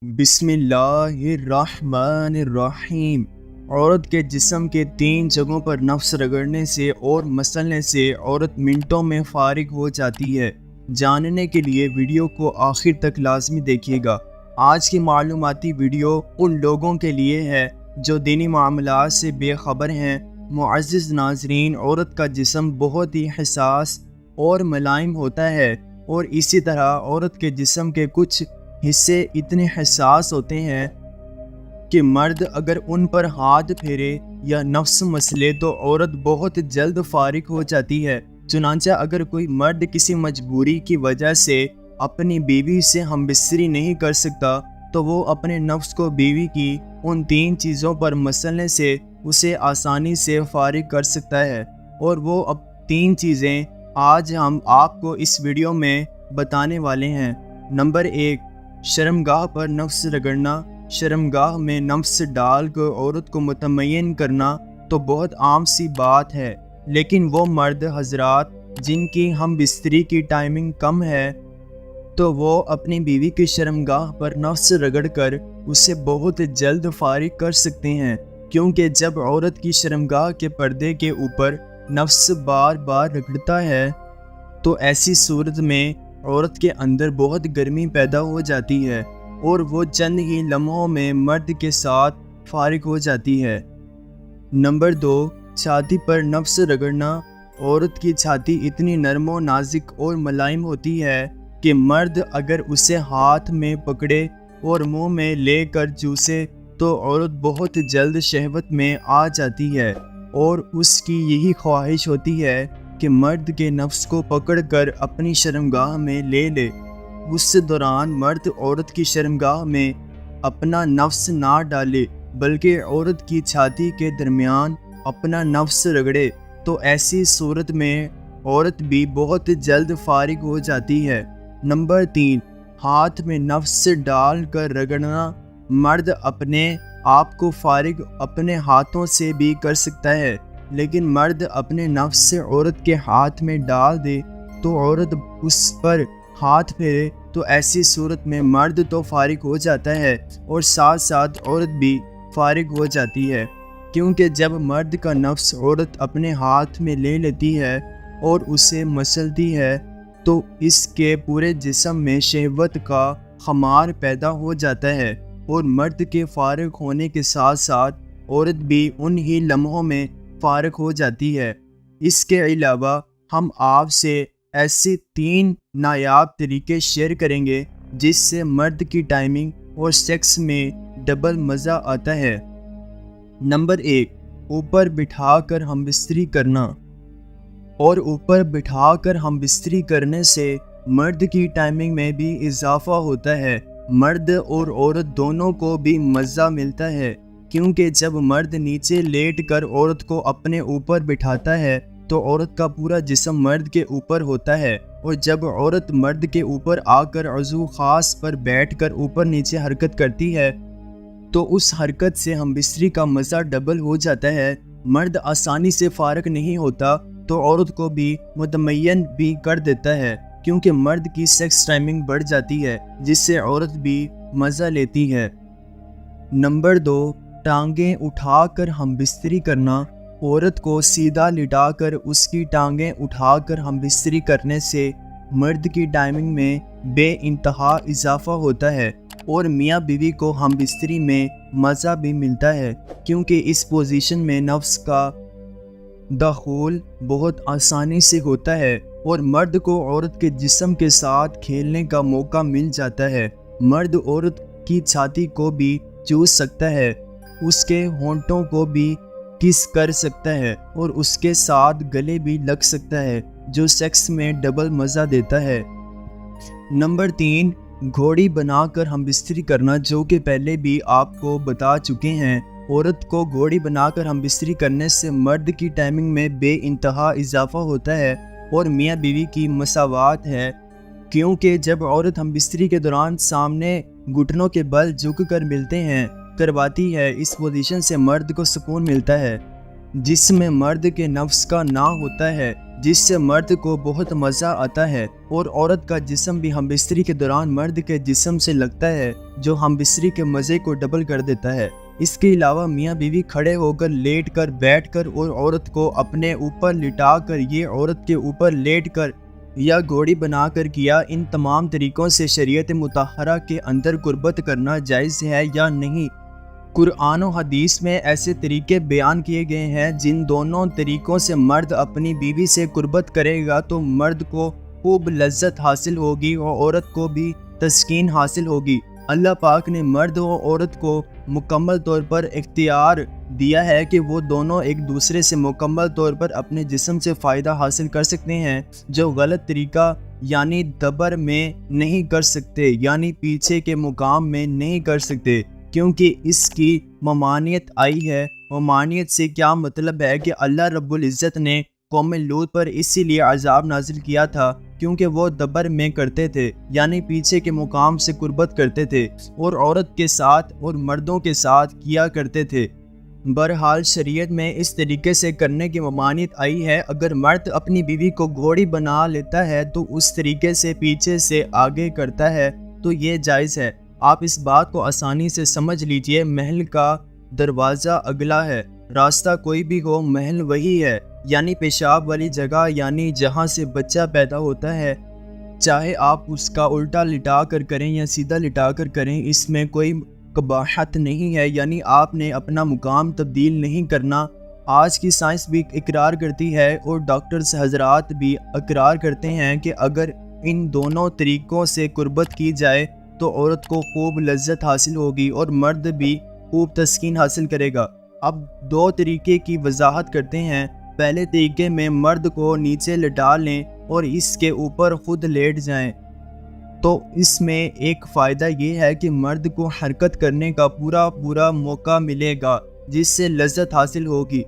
بسم اللہ الرحمن الرحیم۔ عورت کے جسم کے 3 جگہوں پر نفس رگڑنے سے اور مسلنے سے عورت منٹوں میں فارغ ہو جاتی ہے۔ جاننے کے لیے ویڈیو کو آخر تک لازمی دیکھیے گا۔ آج کی معلوماتی ویڈیو ان لوگوں کے لیے ہے جو دینی معاملات سے بے خبر ہیں۔ معزز ناظرین، عورت کا جسم بہت ہی حساس اور ملائم ہوتا ہے، اور اسی طرح عورت کے جسم کے کچھ حصے اتنے حساس ہوتے ہیں کہ مرد اگر ان پر ہاتھ پھیرے یا نفس مسلے تو عورت بہت جلد فارغ ہو جاتی ہے۔ چنانچہ اگر کوئی مرد کسی مجبوری کی وجہ سے اپنی بیوی سے ہمبستری نہیں کر سکتا تو وہ اپنے نفس کو بیوی کی ان 3 چیزوں پر مسلنے سے اسے آسانی سے فارغ کر سکتا ہے، اور وہ اب 3 چیزیں آج ہم آپ کو اس ویڈیو میں بتانے والے ہیں۔ نمبر 1، شرمگاہ پر نفس رگڑنا۔ شرمگاہ میں نفس ڈال کر عورت کو مطمئن کرنا تو بہت عام سی بات ہے، لیکن وہ مرد حضرات جن کی ہم بستری کی ٹائمنگ کم ہے تو وہ اپنی بیوی کی شرمگاہ پر نفس رگڑ کر اسے بہت جلد فارغ کر سکتے ہیں، کیونکہ جب عورت کی شرمگاہ کے پردے کے اوپر نفس بار بار رگڑتا ہے تو ایسی صورت میں عورت کے اندر بہت گرمی پیدا ہو جاتی ہے اور وہ چند ہی لمحوں میں مرد کے ساتھ فارغ ہو جاتی ہے۔ نمبر 2، چھاتی پر نفس رگڑنا۔ عورت کی چھاتی اتنی نرم و نازک اور ملائم ہوتی ہے کہ مرد اگر اسے ہاتھ میں پکڑے اور منہ میں لے کر چوسے تو عورت بہت جلد شہوت میں آ جاتی ہے، اور اس کی یہی خواہش ہوتی ہے کہ مرد کے نفس کو پکڑ کر اپنی شرمگاہ میں لے لے۔ اس دوران مرد عورت کی شرمگاہ میں اپنا نفس نہ ڈالے بلکہ عورت کی چھاتی کے درمیان اپنا نفس رگڑے، تو ایسی صورت میں عورت بھی بہت جلد فارغ ہو جاتی ہے۔ نمبر 3، ہاتھ میں نفس ڈال کر رگڑنا۔ مرد اپنے آپ کو فارغ اپنے ہاتھوں سے بھی کر سکتا ہے، لیکن مرد اپنے نفس سے عورت کے ہاتھ میں ڈال دے تو عورت اس پر ہاتھ پھیرے تو ایسی صورت میں مرد تو فارغ ہو جاتا ہے اور ساتھ ساتھ عورت بھی فارغ ہو جاتی ہے، کیونکہ جب مرد کا نفس عورت اپنے ہاتھ میں لے لیتی ہے اور اسے مسلتی ہے تو اس کے پورے جسم میں شہوت کا خمار پیدا ہو جاتا ہے، اور مرد کے فارغ ہونے کے ساتھ ساتھ عورت بھی ان ہی لمحوں میں فارغ ہو جاتی ہے۔ اس کے علاوہ ہم آپ سے ایسے 3 نایاب طریقے شیئر کریں گے جس سے مرد کی ٹائمنگ اور سیکس میں ڈبل مزہ آتا ہے۔ نمبر 1، اوپر بٹھا کر ہم بستری کرنا۔ اور اوپر بٹھا کر ہم بستری کرنے سے مرد کی ٹائمنگ میں بھی اضافہ ہوتا ہے۔ مرد اور عورت دونوں کو بھی مزہ ملتا ہے، کیونکہ جب مرد نیچے لیٹ کر عورت کو اپنے اوپر بٹھاتا ہے تو عورت کا پورا جسم مرد کے اوپر ہوتا ہے، اور جب عورت مرد کے اوپر آ کر عضو خاص پر بیٹھ کر اوپر نیچے حرکت کرتی ہے تو اس حرکت سے ہم بستری کا مزہ ڈبل ہو جاتا ہے۔ مرد آسانی سے فارغ نہیں ہوتا تو عورت کو بھی مطمئن بھی کر دیتا ہے، کیونکہ مرد کی سیکس ٹائمنگ بڑھ جاتی ہے جس سے عورت بھی مزہ لیتی ہے۔ نمبر 2، ٹانگیں اٹھا کر ہم بستری کرنا۔ عورت کو سیدھا لٹا کر اس کی ٹانگیں اٹھا کر ہم بستری کرنے سے مرد کی ٹائمنگ میں بے انتہا اضافہ ہوتا ہے، اور میاں بیوی کو ہم بستری میں مزہ بھی ملتا ہے، کیونکہ اس پوزیشن میں نفس کا دخول بہت آسانی سے ہوتا ہے اور مرد کو عورت کے جسم کے ساتھ کھیلنے کا موقع مل جاتا ہے۔ مرد عورت کی چھاتی کو بھی چوس سکتا ہے، اس کے ہونٹوں کو بھی کس کر سکتا ہے اور اس کے ساتھ گلے بھی لگ سکتا ہے، جو سیکس میں ڈبل مزہ دیتا ہے۔ نمبر 3، گھوڑی بنا کر ہم بستری کرنا، جو کہ پہلے بھی آپ کو بتا چکے ہیں۔ عورت کو گھوڑی بنا کر ہم بستری کرنے سے مرد کی ٹائمنگ میں بے انتہا اضافہ ہوتا ہے اور میاں بیوی کی مساوات ہے، کیونکہ جب عورت ہم بستری کے دوران سامنے گھٹنوں کے بل جھک کر ملتے ہیں کرواتی ہے، اس پوزیشن سے مرد کو سکون ملتا ہے۔ جس میں مرد کے نفس کا نہ ہوتا ہے، جس سے مرد کو بہت مزہ آتا ہے، اور عورت کا جسم بھی ہم بستری کے دوران مرد کے جسم سے لگتا ہے، جو ہم بستری کے مزے کو ڈبل کر دیتا ہے۔ اس کے علاوہ میاں بیوی کھڑے ہو کر، لیٹ کر، بیٹھ کر اور عورت کو اپنے اوپر لٹا کر، یہ عورت کے اوپر لیٹ کر یا گھوڑی بنا کر کیا، ان تمام طریقوں سے شریعت مطہرہ کے اندر قربت کرنا جائز ہے یا نہیں؟ قرآن و حدیث میں ایسے طریقے بیان کیے گئے ہیں جن دونوں طریقوں سے مرد اپنی بیوی سے قربت کرے گا تو مرد کو خوب لذت حاصل ہوگی اور عورت کو بھی تسکین حاصل ہوگی۔ اللہ پاک نے مرد و عورت کو مکمل طور پر اختیار دیا ہے کہ وہ دونوں ایک دوسرے سے مکمل طور پر اپنے جسم سے فائدہ حاصل کر سکتے ہیں، جو غلط طریقہ یعنی دبر میں نہیں کر سکتے، یعنی پیچھے کے مقام میں نہیں کر سکتے، کیونکہ اس کی ممانعت آئی ہے۔ ممانعت سے کیا مطلب ہے کہ اللہ رب العزت نے قوم لوط پر اسی لیے عذاب نازل کیا تھا کیونکہ وہ دبر میں کرتے تھے، یعنی پیچھے کے مقام سے قربت کرتے تھے، اور عورت کے ساتھ اور مردوں کے ساتھ کیا کرتے تھے۔ بہرحال شریعت میں اس طریقے سے کرنے کی ممانعت آئی ہے۔ اگر مرد اپنی بیوی کو گھوڑی بنا لیتا ہے تو اس طریقے سے پیچھے سے آگے کرتا ہے تو یہ جائز ہے۔ آپ اس بات کو آسانی سے سمجھ لیجئے، محل کا دروازہ اگلا ہے، راستہ کوئی بھی ہو، محل وہی ہے، یعنی پیشاب والی جگہ، یعنی جہاں سے بچہ پیدا ہوتا ہے، چاہے آپ اس کا الٹا لٹا کر کریں یا سیدھا لٹا کر کریں، اس میں کوئی قباحت نہیں ہے، یعنی آپ نے اپنا مقام تبدیل نہیں کرنا۔ آج کی سائنس بھی اقرار کرتی ہے اور ڈاکٹرز حضرات بھی اقرار کرتے ہیں کہ اگر ان دونوں طریقوں سے قربت کی جائے تو عورت کو خوب لذت حاصل ہوگی اور مرد بھی خوب تسکین حاصل کرے گا۔ اب دو طریقے کی وضاحت کرتے ہیں۔ پہلے طریقے میں مرد کو نیچے لٹا لیں اور اس کے اوپر خود لیٹ جائیں، تو اس میں ایک فائدہ یہ ہے کہ مرد کو حرکت کرنے کا پورا موقع ملے گا، جس سے لذت حاصل ہوگی،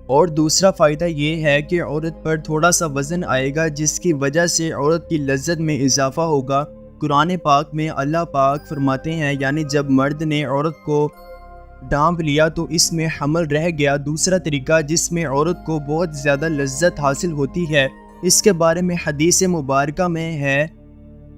اور دوسرا فائدہ یہ ہے کہ عورت پر تھوڑا سا وزن آئے گا، جس کی وجہ سے عورت کی لذت میں اضافہ ہوگا۔ قرآن پاک میں اللہ پاک فرماتے ہیں، یعنی جب مرد نے عورت کو ڈانپ لیا تو اس میں حمل رہ گیا۔ دوسرا طریقہ جس میں عورت کو بہت زیادہ لذت حاصل ہوتی ہے، اس کے بارے میں حدیث مبارکہ میں ہے،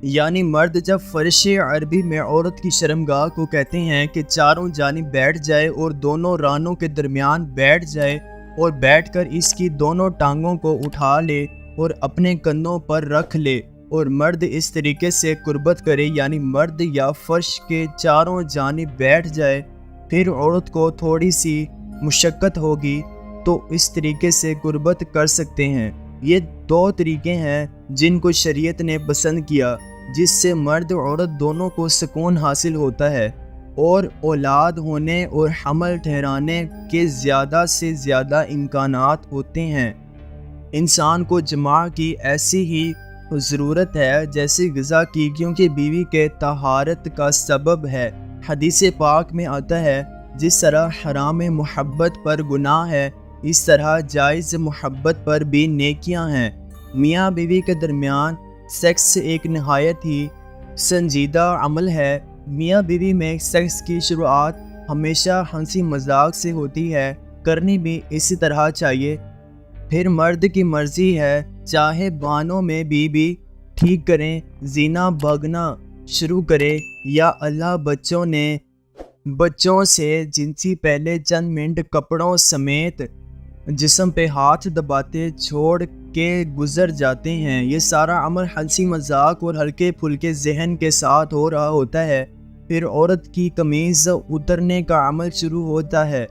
یعنی مرد جب فرش عربی میں عورت کی شرمگاہ کو کہتے ہیں کہ چاروں جانب بیٹھ جائے اور دونوں رانوں کے درمیان بیٹھ جائے اور بیٹھ کر اس کی دونوں ٹانگوں کو اٹھا لے اور اپنے کندھوں پر رکھ لے، اور مرد اس طریقے سے قربت کرے، یعنی مرد یا فرش کے چاروں جانب بیٹھ جائے، پھر عورت کو تھوڑی سی مشقت ہوگی تو اس طریقے سے قربت کر سکتے ہیں۔ یہ دو طریقے ہیں جن کو شریعت نے پسند کیا، جس سے مرد اور عورت دونوں کو سکون حاصل ہوتا ہے اور اولاد ہونے اور حمل ٹھہرانے کے زیادہ سے زیادہ امکانات ہوتے ہیں۔ انسان کو جماع کی ایسی ہی ضرورت ہے جیسے غذا کی، کیونکہ بیوی کے طہارت کا سبب ہے۔ حدیث پاک میں آتا ہے، جس طرح حرام محبت پر گناہ ہے، اس طرح جائز محبت پر بھی نیکیاں ہیں۔ میاں بیوی کے درمیان سیکس ایک نہایت ہی سنجیدہ عمل ہے۔ میاں بیوی میں سیکس کی شروعات ہمیشہ ہنسی مذاق سے ہوتی ہے، کرنی بھی اسی طرح چاہیے۔ پھر مرد کی مرضی ہے، چاہے بانوں میں بھی ٹھیک کریں، زینا بھاگنا شروع کرے، یا اللہ بچوں سے جنسی پہلے چند منٹ کپڑوں سمیت جسم پہ ہاتھ دباتے چھوڑ کے گزر جاتے ہیں۔ یہ سارا عمل ہنسی مذاق اور ہلکے پھلکے ذہن کے ساتھ ہو رہا ہوتا ہے۔ پھر عورت کی قمیض اترنے کا عمل شروع ہوتا ہے،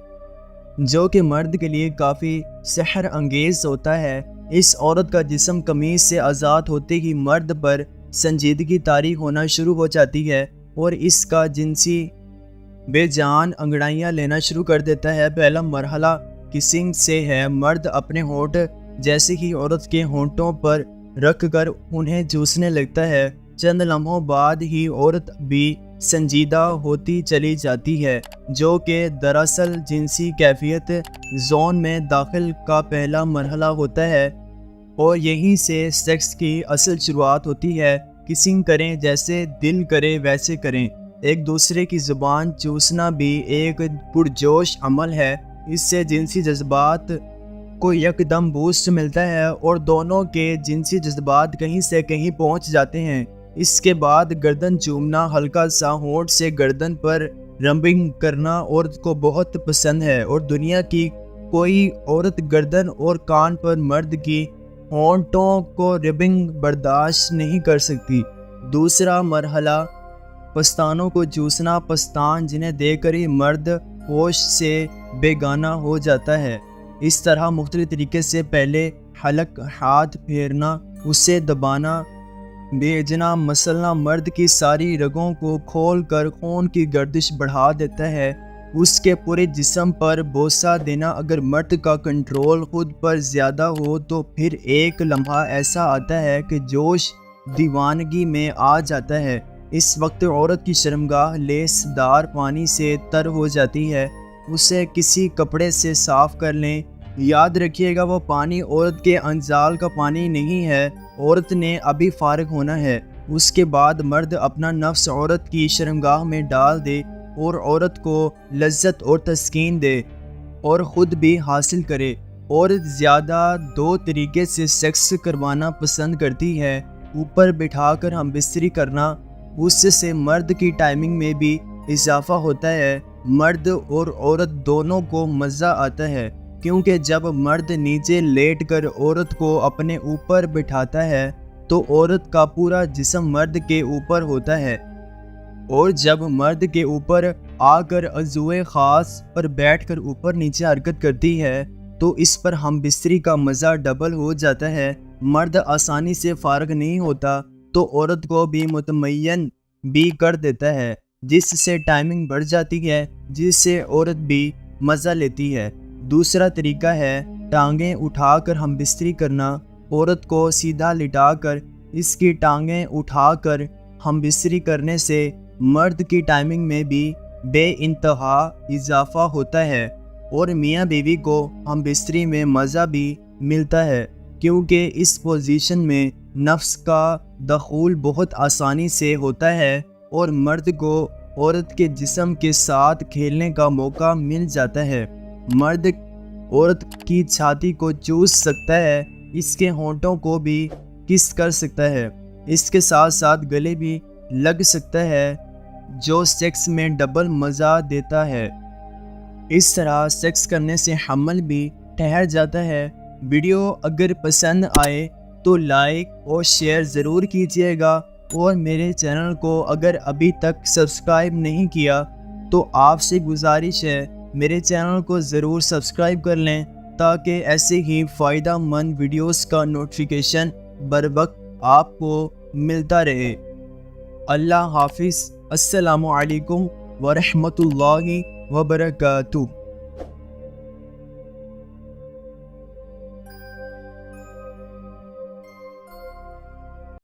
جو کہ مرد کے لیے کافی سحر انگیز ہوتا ہے۔ اس عورت کا جسم قمیض سے آزاد ہوتے ہی مرد پر سنجیدگی طاری ہونا شروع ہو جاتی ہے اور اس کا جنسی بے جان انگڑائیاں لینا شروع کر دیتا ہے۔ پہلا مرحلہ کسنگ سے ہے۔ مرد اپنے ہونٹ جیسے ہی عورت کے ہونٹوں پر رکھ کر انہیں چوسنے لگتا ہے۔ چند لمحوں بعد ہی عورت بھی سنجیدہ ہوتی چلی جاتی ہے، جو کہ دراصل جنسی کیفیت زون میں داخل کا پہلا مرحلہ ہوتا ہے، اور یہیں سے سیکس کی اصل شروعات ہوتی ہے۔ کسنگ کریں، جیسے دل کرے ویسے کریں۔ ایک دوسرے کی زبان چوسنا بھی ایک پرجوش عمل ہے۔ اس سے جنسی جذبات کو یکدم بوسٹ ملتا ہے اور دونوں کے جنسی جذبات کہیں سے کہیں پہنچ جاتے ہیں۔ اس کے بعد گردن چومنا، ہلکا سا ہونٹ سے گردن پر ربنگ کرنا عورت کو بہت پسند ہے، اور دنیا کی کوئی عورت گردن اور کان پر مرد کی ہونٹوں کو ربنگ برداشت نہیں کر سکتی۔ دوسرا مرحلہ پستانوں کو چوسنا، پستان جنہیں دیکھ کر ہی مرد ہوش سے بیگانہ ہو جاتا ہے۔ اس طرح مختلف طریقے سے پہلے حلق، ہاتھ پھیرنا، اسے دبانا، بھیجنا مسئلہ مرد کی ساری رگوں کو کھول کر خون کی گردش بڑھا دیتا ہے۔ اس کے پورے جسم پر بوسہ دینا، اگر مرد کا کنٹرول خود پر زیادہ ہو تو پھر ایک لمحہ ایسا آتا ہے کہ جوش دیوانگی میں آ جاتا ہے۔ اس وقت عورت کی شرمگاہ لیس دار پانی سے تر ہو جاتی ہے، اسے کسی کپڑے سے صاف کر لیں۔ یاد رکھیے گا، وہ پانی عورت کے انزال کا پانی نہیں ہے، عورت نے ابھی فارغ ہونا ہے۔ اس کے بعد مرد اپنا نفس عورت کی شرمگاہ میں ڈال دے اور عورت کو لذت اور تسکین دے اور خود بھی حاصل کرے۔ عورت زیادہ دو طریقے سے سیکس کروانا پسند کرتی ہے، اوپر بٹھا کر ہم بستری کرنا، اس سے مرد کی ٹائمنگ میں بھی اضافہ ہوتا ہے۔ مرد اور عورت دونوں کو مزہ آتا ہے، کیونکہ جب مرد نیچے لیٹ کر عورت کو اپنے اوپر بٹھاتا ہے تو عورت کا پورا جسم مرد کے اوپر ہوتا ہے، اور جب مرد کے اوپر آ کر عضوے خاص پر بیٹھ کر اوپر نیچے حرکت کرتی ہے تو اس پر ہم بستری کا مزہ ڈبل ہو جاتا ہے۔ مرد آسانی سے فارغ نہیں ہوتا تو عورت کو بھی متمین بھی کر دیتا ہے، جس سے ٹائمنگ بڑھ جاتی ہے، جس سے عورت بھی مزہ لیتی ہے۔ دوسرا طریقہ ہے ٹانگیں اٹھا کر ہم بستری کرنا، عورت کو سیدھا لٹا کر اس کی ٹانگیں اٹھا کر ہم بستری کرنے سے مرد کی ٹائمنگ میں بھی بے انتہا اضافہ ہوتا ہے، اور میاں بیوی کو ہم بستری میں مزہ بھی ملتا ہے، کیونکہ اس پوزیشن میں نفس کا دخول بہت آسانی سے ہوتا ہے اور مرد کو عورت کے جسم کے ساتھ کھیلنے کا موقع مل جاتا ہے۔ مرد عورت کی چھاتی کو چوس سکتا ہے، اس کے ہونٹوں کو بھی کس کر سکتا ہے، اس کے ساتھ ساتھ گلے بھی لگ سکتا ہے، جو سیکس میں ڈبل مزہ دیتا ہے۔ اس طرح سیکس کرنے سے حمل بھی ٹھہر جاتا ہے۔ ویڈیو اگر پسند آئے تو لائک اور شیئر ضرور کیجیے گا، اور میرے چینل کو اگر ابھی تک سبسکرائب نہیں کیا تو آپ سے گزارش ہے میرے چینل کو ضرور سبسکرائب کر لیں، تاکہ ایسے ہی فائدہ مند ویڈیوز کا نوٹیفیکیشن بر وقت آپ کو ملتا رہے۔ اللہ حافظ۔ السلام علیکم ورحمۃ اللہ وبرکاتہ۔